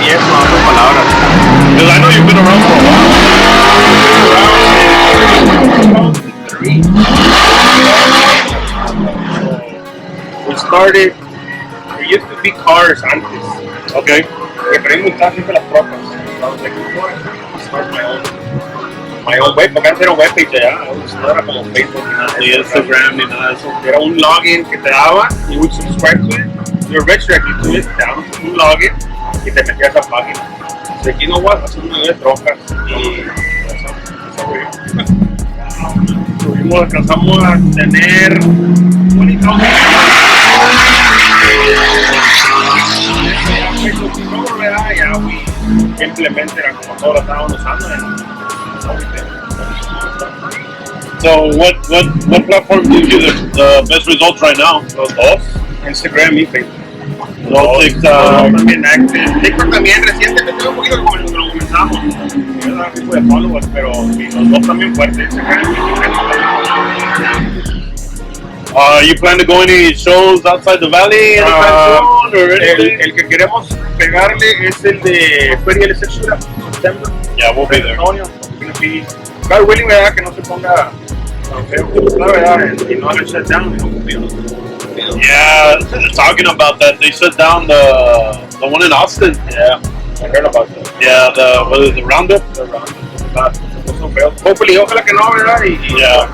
10 o otras palabras. Because I know you've been around for a while. We started, there used to be cars antes. Okay. Que pero me gustaban siempre las trocas. I was like, start my own web, porque antes era un webpage ya, no era como Facebook ni nada. Ni Instagram ni nada de eso. Era un login que te daba, you would subscribe to it, you were registered to it, te daban un login y te metías a esa página. So, you know what, hacer un video de trocas y eso fue. Alcanzamos a tener 20,000. Ya simplemente era como todos lo estaban usando. So what platform gives you the best results right now? Los dos, Instagram y Facebook. No, TikTok. También TikTok también recientemente un poquito como lo comenzamos. Yo no tipo de followers, pero los dos también fuertes. You plan to go any shows outside the valley anytime soon or anything? El que queremos pegarle es el de Feria de Sexura, September. Yeah, we'll be there. God willing, ¿verdad? Que no se ponga feo, la verdad, y no hagan shut down. Yeah, talking about that, they shut down the one in Austin. Yeah, I heard about that. Yeah, the Roundup. The Roundup. Hopefully, ojalá que no, ¿verdad? Yeah.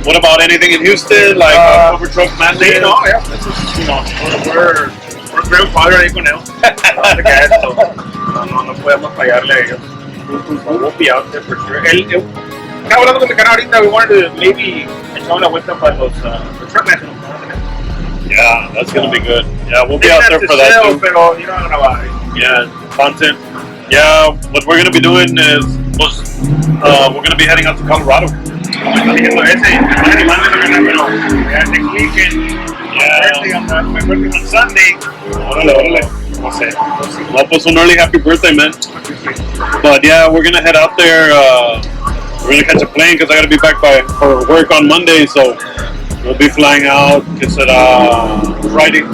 What about anything in Houston, like Compa Truck Performance? Sí, no, yeah. This is, you know, we're grandfather ahí con ellos. No podemos fallarle a ellos. We'll be out there for sure. Estaba hablando con mi canal ahorita, we wanted to maybe echar una vuelta para los Truck National. Yeah, that's gonna be good. Yeah, we'll be out there for that too. Pero you know, grabar. Yeah, content. Yeah, what we're gonna be doing is, we're gonna be heading out to Colorado. Next weekend. Yeah. My birthday on Sunday. No sé. Well, pues un early happy birthday, man. But yeah, we're gonna head out there. We're gonna catch a plane because I gotta be back for work on Monday, so we'll be flying out. Que será Friday. Be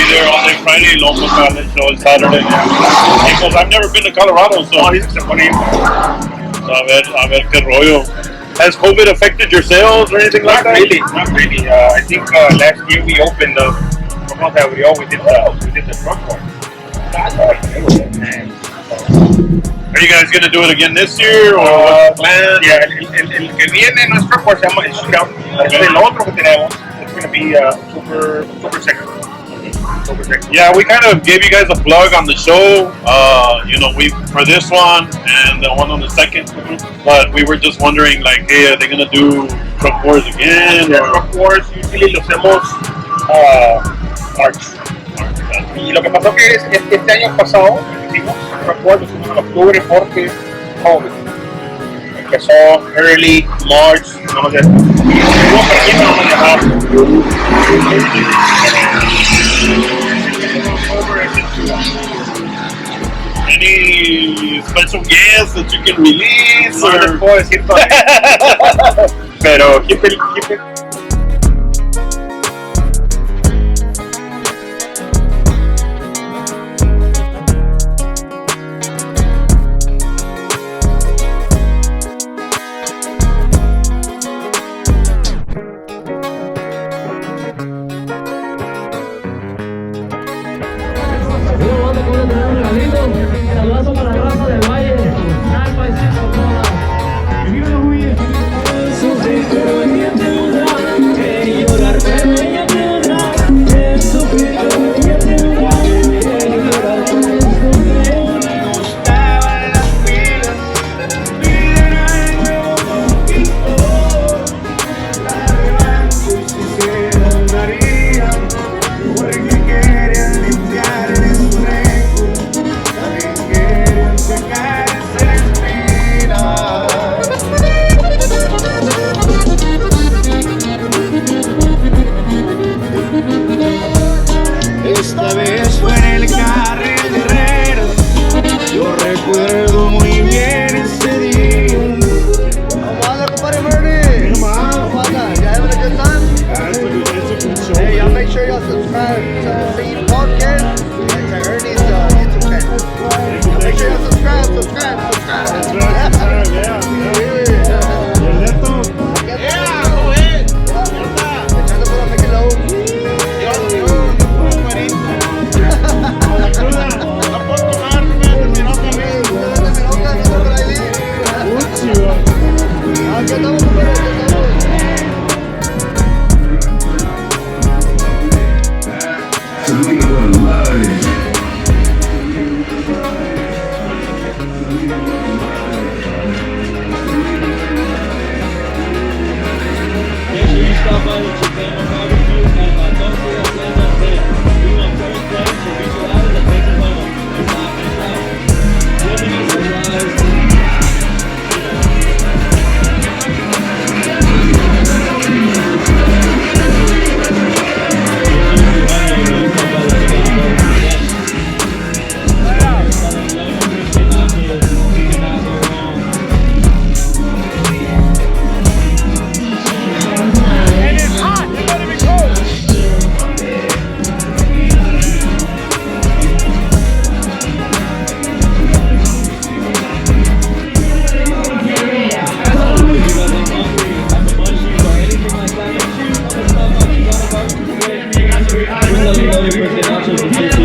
there all day Friday. Y luego para el show el Saturday. Because I've never been to Colorado, so a ver qué rollo. Has COVID affected your sales or anything like that? Not really. I think last year we opened we did the truck one. Are you guys gonna do it again this year or what's the plan? Yeah, el que viene en nuestro truck se llama el Shootout. El otro que tenemos it's gonna be October 2nd. Yeah, we kind of gave you guys a plug on the show, we for this one and the one on the second, but we were just wondering, like, hey, are they gonna do Truck Wars again? Yeah, Truck Wars usually lo hacemos March. Y lo que pasó que este año pasado hicimos Truck Wars, lo hicimos en octubre porque COVID. Empezó early March, no nos dejaron. Any special guests that you can release? No les puedo decir todavía. Pero keep it. Saludos para la raza del Valle. Make sure y'all subscribe to the Scene Podcast. Nachos.